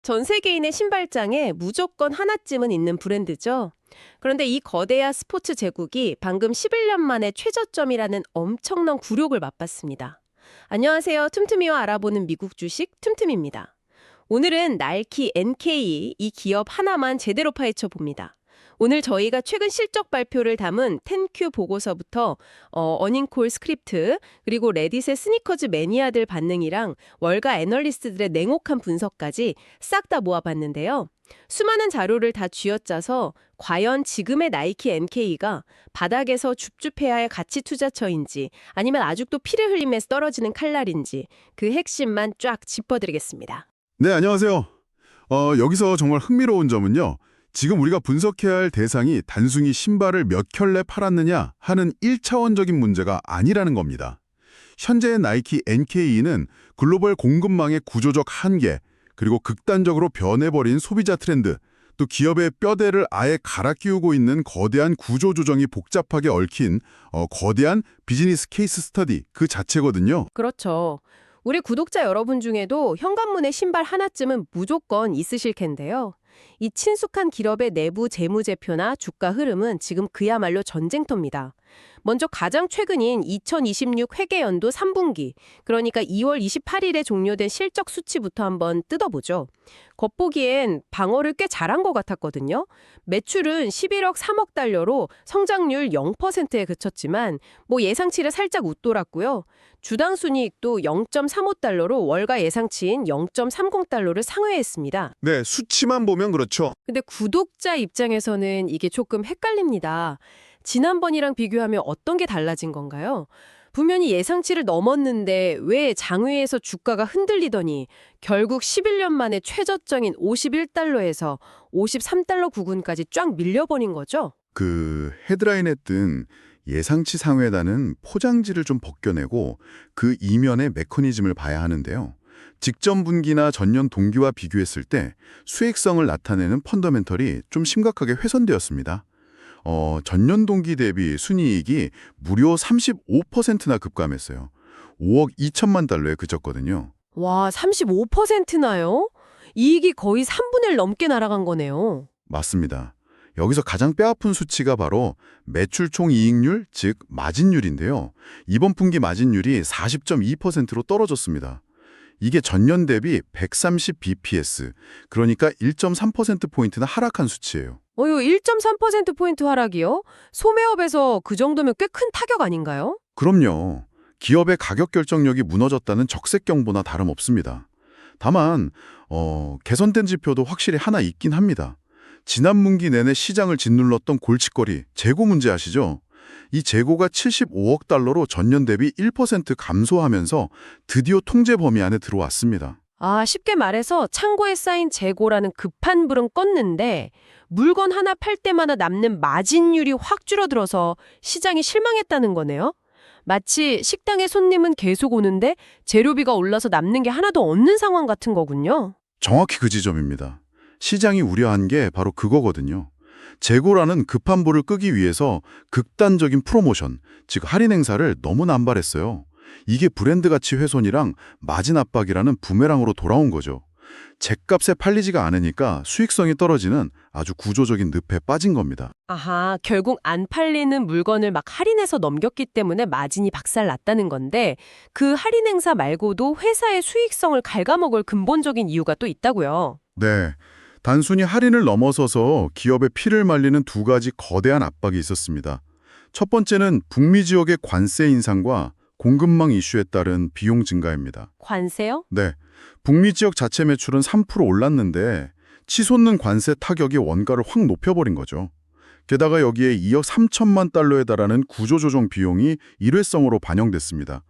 전 세계인의 신발장에 무조건 하나쯤은 있는 브랜드죠. 그런데 이 거대한 스포츠 제국이 방금 11년 만에 최저점이라는 엄청난 굴욕을 맛봤습니다. 안녕하세요. 틈틈이와 알아보는 미국 주식 틈틈입니다. 오늘은 나이키 NK 이 기업 하나만 제대로 파헤쳐 봅니다. 오늘 저희가 최근 실적 발표를 담은 10Q 보고서부터 어닝콜 스크립트 그리고 레딧의 스니커즈 매니아들 반응이랑 월가 애널리스트들의 냉혹한 분석까지 싹 다 모아봤는데요. 수많은 자료를 다 쥐어짜서 과연 지금의 나이키 NK가 바닥에서 줍줍해야 할 가치 투자처인지 아니면 아직도 피를 흘리면서 떨어지는 칼날인지 그 핵심만 쫙 짚어드리겠습니다. 네, 안녕하세요. 여기서 정말 흥미로운 점은요. 지금 우리가 분석해야 할 대상이 단순히 신발을 몇 켤레 팔았느냐 하는 1차원적인 문제가 아니라는 겁니다. 현재의 나이키 NK는 글로벌 공급망의 구조적 한계, 그리고 극단적으로 변해버린 소비자 트렌드, 또 기업의 뼈대를 아예 갈아 끼우고 있는 거대한 구조조정이 복잡하게 얽힌 거대한 비즈니스 케이스 스터디 그 자체거든요. 그렇죠. 우리 구독자 여러분 중에도 현관문에 신발 하나쯤은 무조건 있으실 텐데요. 이 친숙한 기업의 내부 재무제표나 주가 흐름은 지금 그야말로 전쟁터입니다. 먼저 가장 최근인 2026 회계연도 3분기, 그러니까 2월 28일에 종료된 실적 수치부터 한번 뜯어보죠. 겉보기엔 방어를 꽤 잘한 것 같았거든요. 매출은 11억 3억 달러로 성장률 0%에 그쳤지만 예상치를 살짝 웃돌았고요. 주당 순이익도 0.35달러로 월가 예상치인 0.30달러를 상회했습니다. 네, 수치만 보면 그렇죠. 근데 구독자 입장에서는 이게 조금 헷갈립니다. 지난번이랑 비교하면 어떤 게 달라진 건가요? 분명히 예상치를 넘었는데 왜 장외에서 주가가 흔들리더니 결국 11년 만에 최저점인 51달러에서 53달러 구간까지 쫙 밀려버린 거죠? 그 헤드라인에 뜬 예상치 상회다는 포장지를 좀 벗겨내고 그 이면의 메커니즘을 봐야 하는데요. 직전 분기나 전년 동기와 비교했을 때 수익성을 나타내는 펀더멘털이 좀 심각하게 훼손되었습니다. 전년 동기 대비 순이익이 무려 35%나 급감했어요. 5억 2천만 달러에 그쳤거든요. 와, 35%나요? 이익이 거의 3분의 1 넘게 날아간 거네요. 맞습니다. 여기서 가장 뼈아픈 수치가 바로 매출 총이익률, 즉 마진율인데요. 이번 분기 마진율이 40.2%로 떨어졌습니다. 이게 전년 대비 130bps, 그러니까 1.3%포인트나 하락한 수치예요. 이거 1.3%포인트 하락이요? 소매업에서 그 정도면 꽤 큰 타격 아닌가요? 그럼요. 기업의 가격 결정력이 무너졌다는 적색 경보나 다름없습니다. 다만 개선된 지표도 확실히 하나 있긴 합니다. 지난 분기 내내 시장을 짓눌렀던 골칫거리, 재고 문제 아시죠? 이 재고가 75억 달러로 전년 대비 1% 감소하면서 드디어 통제 범위 안에 들어왔습니다. 쉽게 말해서 창고에 쌓인 재고라는 급한 불은 껐는데 물건 하나 팔 때마다 남는 마진율이 확 줄어들어서 시장이 실망했다는 거네요. 마치 식당에 손님은 계속 오는데 재료비가 올라서 남는 게 하나도 없는 상황 같은 거군요. 정확히 그 지점입니다. 시장이 우려한 게 바로 그거거든요. 재고라는 급한 불을 끄기 위해서 극단적인 프로모션, 즉 할인 행사를 너무 남발했어요. 이게 브랜드 가치 훼손이랑 마진 압박이라는 부메랑으로 돌아온 거죠. 죗값에 팔리지가 않으니까 수익성이 떨어지는 아주 구조적인 늪에 빠진 겁니다. 결국 안 팔리는 물건을 막 할인해서 넘겼기 때문에 마진이 박살났다는 건데 그 할인 행사 말고도 회사의 수익성을 갉아먹을 근본적인 이유가 또 있다고요. 네, 단순히 할인을 넘어서서 기업의 피를 말리는 두 가지 거대한 압박이 있었습니다. 첫 번째는 북미 지역의 관세 인상과 공급망 이슈에 따른 비용 증가입니다. 관세요? 네, 북미 지역 자체 매출은 3% 올랐는데 치솟는 관세 타격이 원가를 확 높여버린 거죠. 게다가 여기에 2억 3천만 달러에 달하는 구조조정 비용이 일회성으로 반영됐습니다.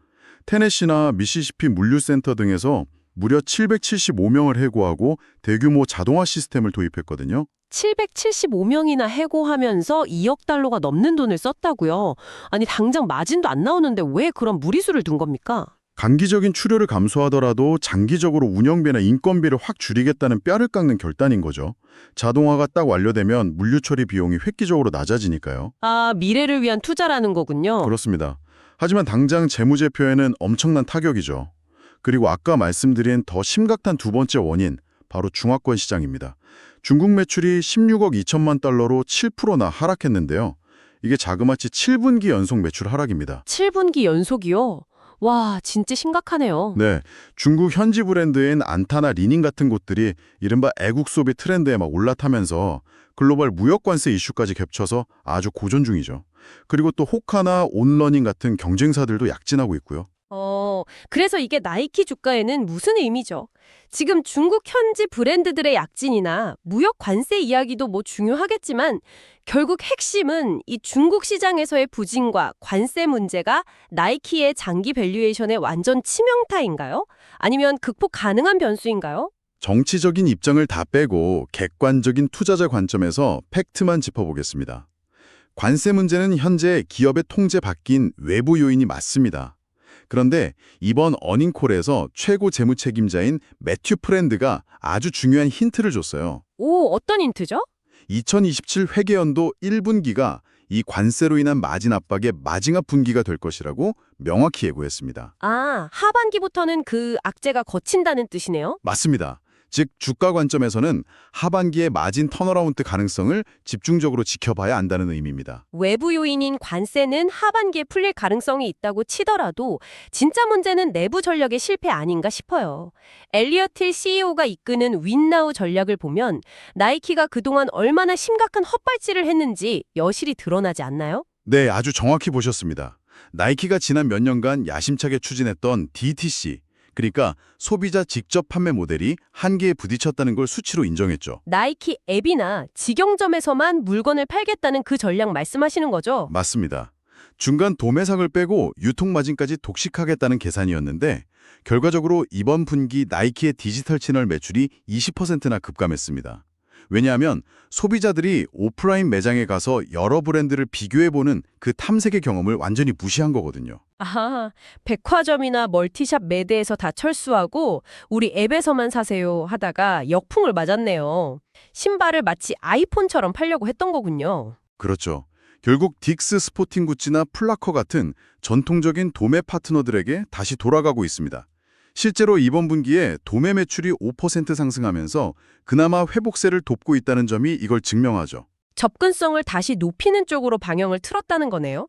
테네시나 미시시피 물류센터 등에서 무려 775명을 해고하고 대규모 자동화 시스템을 도입했거든요. 775명이나 해고하면서 2억 달러가 넘는 돈을 썼다고요? 아니 당장 마진도 안 나오는데 왜 그런 무리수를 둔 겁니까? 단기적인 출혈을 감소하더라도 장기적으로 운영비나 인건비를 확 줄이겠다는 뼈를 깎는 결단인 거죠. 자동화가 딱 완료되면 물류 처리 비용이 획기적으로 낮아지니까요. 미래를 위한 투자라는 거군요. 그렇습니다. 하지만 당장 재무제표에는 엄청난 타격이죠. 그리고 아까 말씀드린 더 심각한 두 번째 원인, 바로 중화권 시장입니다. 중국 매출이 16억 2천만 달러로 7%나 하락했는데요. 이게 자그마치 7분기 연속 매출 하락입니다. 7분기 연속이요? 와, 진짜 심각하네요. 네, 중국 현지 브랜드인 안타나 리닝 같은 곳들이 이른바 애국 소비 트렌드에 막 올라타면서 글로벌 무역 관세 이슈까지 겹쳐서 아주 고전 중이죠. 그리고 또 호카나 온러닝 같은 경쟁사들도 약진하고 있고요. 그래서 이게 나이키 주가에는 무슨 의미죠? 지금 중국 현지 브랜드들의 약진이나 무역 관세 이야기도 뭐 중요하겠지만 결국 핵심은 이 중국 시장에서의 부진과 관세 문제가 나이키의 장기 밸류에이션의 완전 치명타인가요? 아니면 극복 가능한 변수인가요? 정치적인 입장을 다 빼고 객관적인 투자자 관점에서 팩트만 짚어보겠습니다. 관세 문제는 현재 기업의 통제 바뀐 외부 요인이 맞습니다. 그런데 이번 어닝콜에서 최고 재무 책임자인 매튜 프렌드가 아주 중요한 힌트를 줬어요. 오, 어떤 힌트죠? 2027 회계연도 1분기가 이 관세로 인한 마진 압박의 마지막 분기가 될 것이라고 명확히 예고했습니다. 아, 하반기부터는 그 악재가 거친다는 뜻이네요. 맞습니다. 즉 주가 관점에서는 하반기의 마진 턴어라운드 가능성을 집중적으로 지켜봐야 한다는 의미입니다. 외부 요인인 관세는 하반기에 풀릴 가능성이 있다고 치더라도 진짜 문제는 내부 전략의 실패 아닌가 싶어요. 엘리엇 힐 CEO가 이끄는 윈나우 전략을 보면 나이키가 그동안 얼마나 심각한 헛발질을 했는지 여실히 드러나지 않나요? 네, 아주 정확히 보셨습니다. 나이키가 지난 몇 년간 야심차게 추진했던 DTC, 그러니까 소비자 직접 판매 모델이 한계에 부딪혔다는 걸 수치로 인정했죠. 나이키 앱이나 직영점에서만 물건을 팔겠다는 그 전략 말씀하시는 거죠? 맞습니다. 중간 도매상을 빼고 유통마진까지 독식하겠다는 계산이었는데 결과적으로 이번 분기 나이키의 디지털 채널 매출이 20%나 급감했습니다. 왜냐하면 소비자들이 오프라인 매장에 가서 여러 브랜드를 비교해보는 그 탐색의 경험을 완전히 무시한 거거든요. 아, 백화점이나 멀티샵 매대에서 다 철수하고 우리 앱에서만 사세요 하다가 역풍을 맞았네요. 신발을 마치 아이폰처럼 팔려고 했던 거군요. 그렇죠. 결국 딕스 스포팅 구찌나 플라커 같은 전통적인 도매 파트너들에게 다시 돌아가고 있습니다. 실제로 이번 분기에 도매 매출이 5% 상승하면서 그나마 회복세를 돕고 있다는 점이 이걸 증명하죠. 접근성을 다시 높이는 쪽으로 방향을 틀었다는 거네요.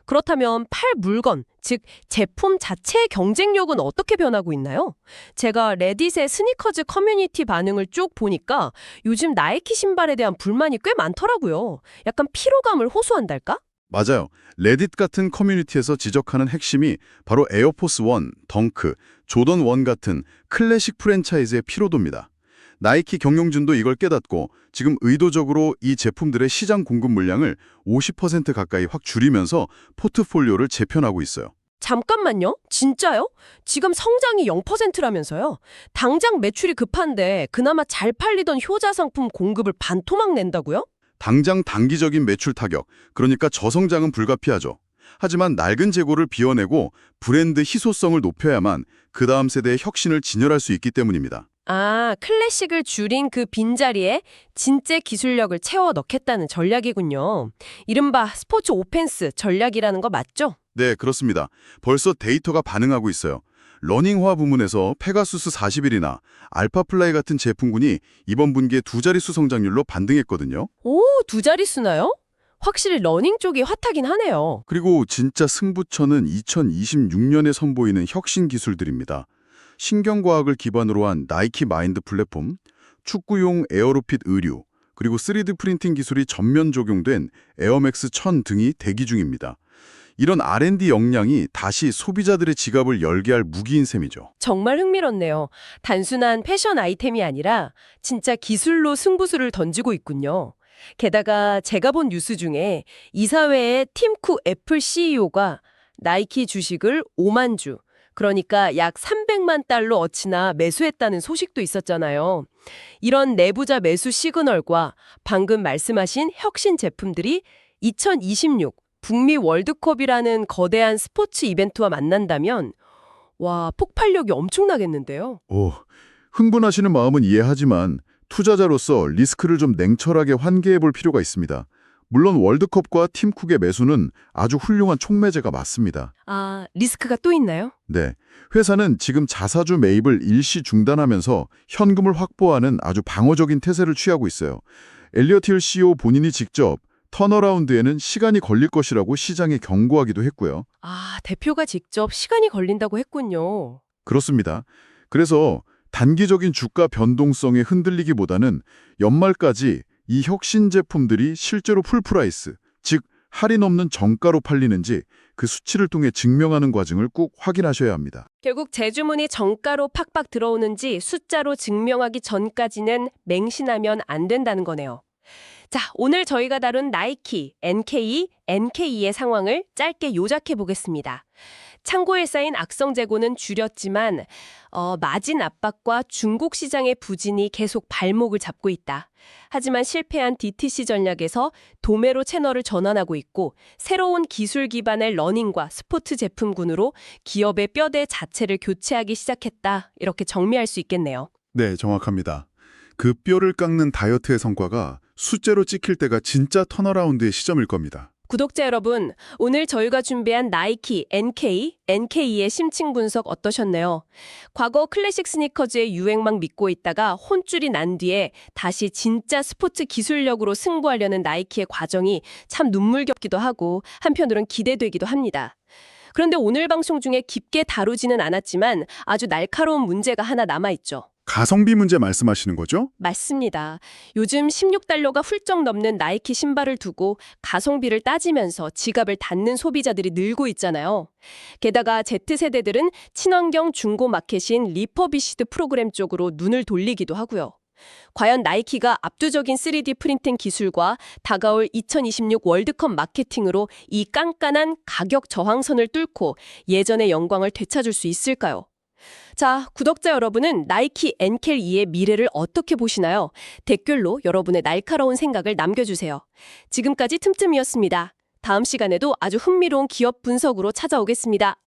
그렇다면 팔 물건, 즉 제품 자체의 경쟁력은 어떻게 변하고 있나요? 제가 레딧의 스니커즈 커뮤니티 반응을 쭉 보니까 요즘 나이키 신발에 대한 불만이 꽤 많더라고요. 약간 피로감을 호소한달까? 맞아요. 레딧 같은 커뮤니티에서 지적하는 핵심이 바로 에어포스 1, 덩크, 조던 1 같은 클래식 프랜차이즈의 피로도입니다. 나이키 경영진도 이걸 깨닫고 지금 의도적으로 이 제품들의 시장 공급 물량을 50% 가까이 확 줄이면서 포트폴리오를 재편하고 있어요. 잠깐만요. 진짜요? 지금 성장이 0%라면서요? 당장 매출이 급한데 그나마 잘 팔리던 효자 상품 공급을 반토막 낸다고요? 당장 단기적인 매출 타격, 그러니까 저성장은 불가피하죠. 하지만 낡은 재고를 비워내고 브랜드 희소성을 높여야만 그 다음 세대의 혁신을 진열할 수 있기 때문입니다. 아, 클래식을 줄인 그 빈자리에 진짜 기술력을 채워 넣겠다는 전략이군요. 이른바 스포츠 오펜스 전략이라는 거 맞죠? 네, 그렇습니다. 벌써 데이터가 반응하고 있어요. 러닝화 부문에서 페가수스 40일이나 알파플라이 같은 제품군이 이번 분기에 두 자릿수 성장률로 반등했거든요. 오, 두 자릿수나요? 확실히 러닝 쪽이 핫하긴 하네요. 그리고 진짜 승부처는 2026년에 선보이는 혁신 기술들입니다. 신경과학을 기반으로 한 나이키 마인드 플랫폼, 축구용 에어로핏 의류, 그리고 3D 프린팅 기술이 전면 적용된 에어맥스 1000 등이 대기 중입니다. 이런 R&D 역량이 다시 소비자들의 지갑을 열게 할 무기인 셈이죠. 정말 흥미롭네요. 단순한 패션 아이템이 아니라 진짜 기술로 승부수를 던지고 있군요. 게다가 제가 본 뉴스 중에 이사회의 팀 쿡 애플 CEO가 나이키 주식을 5만 주, 그러니까 약 300만 달러 어치나 매수했다는 소식도 있었잖아요. 이런 내부자 매수 시그널과 방금 말씀하신 혁신 제품들이 2026 북미 월드컵이라는 거대한 스포츠 이벤트와 만난다면 와, 폭발력이 엄청나겠는데요. 오, 흥분하시는 마음은 이해하지만 투자자로서 리스크를 좀 냉철하게 환기해 볼 필요가 있습니다. 물론 월드컵과 팀쿡의 매수는 아주 훌륭한 촉매제가 맞습니다. 아, 리스크가 또 있나요? 네, 회사는 지금 자사주 매입을 일시 중단하면서 현금을 확보하는 아주 방어적인 태세를 취하고 있어요. 엘리엇 힐 CEO 본인이 직접 턴어라운드에는 시간이 걸릴 것이라고 시장에 경고하기도 했고요. 아, 대표가 직접 시간이 걸린다고 했군요. 그렇습니다. 그래서 단기적인 주가 변동성에 흔들리기보다는 연말까지 이 혁신 제품들이 실제로 풀프라이스, 즉 할인 없는 정가로 팔리는지 그 수치를 통해 증명하는 과정을 꼭 확인하셔야 합니다. 결국 재주문이 정가로 팍팍 들어오는지 숫자로 증명하기 전까지는 맹신하면 안 된다는 거네요. 자, 오늘 저희가 다룬 나이키, NKE의 상황을 짧게 요약해 보겠습니다. 창고에 쌓인 악성 재고는 줄였지만 마진 압박과 중국 시장의 부진이 계속 발목을 잡고 있다. 하지만 실패한 DTC 전략에서 도매로 채널을 전환하고 있고 새로운 기술 기반의 러닝과 스포츠 제품군으로 기업의 뼈대 자체를 교체하기 시작했다. 이렇게 정리할 수 있겠네요. 네, 정확합니다. 그 뼈를 깎는 다이어트의 성과가 숫자로 찍힐 때가 진짜 턴어라운드의 시점일 겁니다. 구독자 여러분, 오늘 저희가 준비한 나이키, NKE의 심층 분석 어떠셨나요? 과거 클래식 스니커즈의 유행만 믿고 있다가 혼쭐이 난 뒤에 다시 진짜 스포츠 기술력으로 승부하려는 나이키의 과정이 참 눈물겹기도 하고 한편으론 기대되기도 합니다. 그런데 오늘 방송 중에 깊게 다루지는 않았지만 아주 날카로운 문제가 하나 남아있죠. 가성비 문제 말씀하시는 거죠? 맞습니다. 요즘 16달러가 훌쩍 넘는 나이키 신발을 두고 가성비를 따지면서 지갑을 닫는 소비자들이 늘고 있잖아요. 게다가 Z세대들은 친환경 중고 마켓인 리퍼비시드 프로그램 쪽으로 눈을 돌리기도 하고요. 과연 나이키가 압도적인 3D 프린팅 기술과 다가올 2026 월드컵 마케팅으로 이 깐깐한 가격 저항선을 뚫고 예전의 영광을 되찾을 수 있을까요? 자, 구독자 여러분은 나이키 NKE의 미래를 어떻게 보시나요? 댓글로 여러분의 날카로운 생각을 남겨주세요. 지금까지 틈틈이었습니다. 다음 시간에도 아주 흥미로운 기업 분석으로 찾아오겠습니다.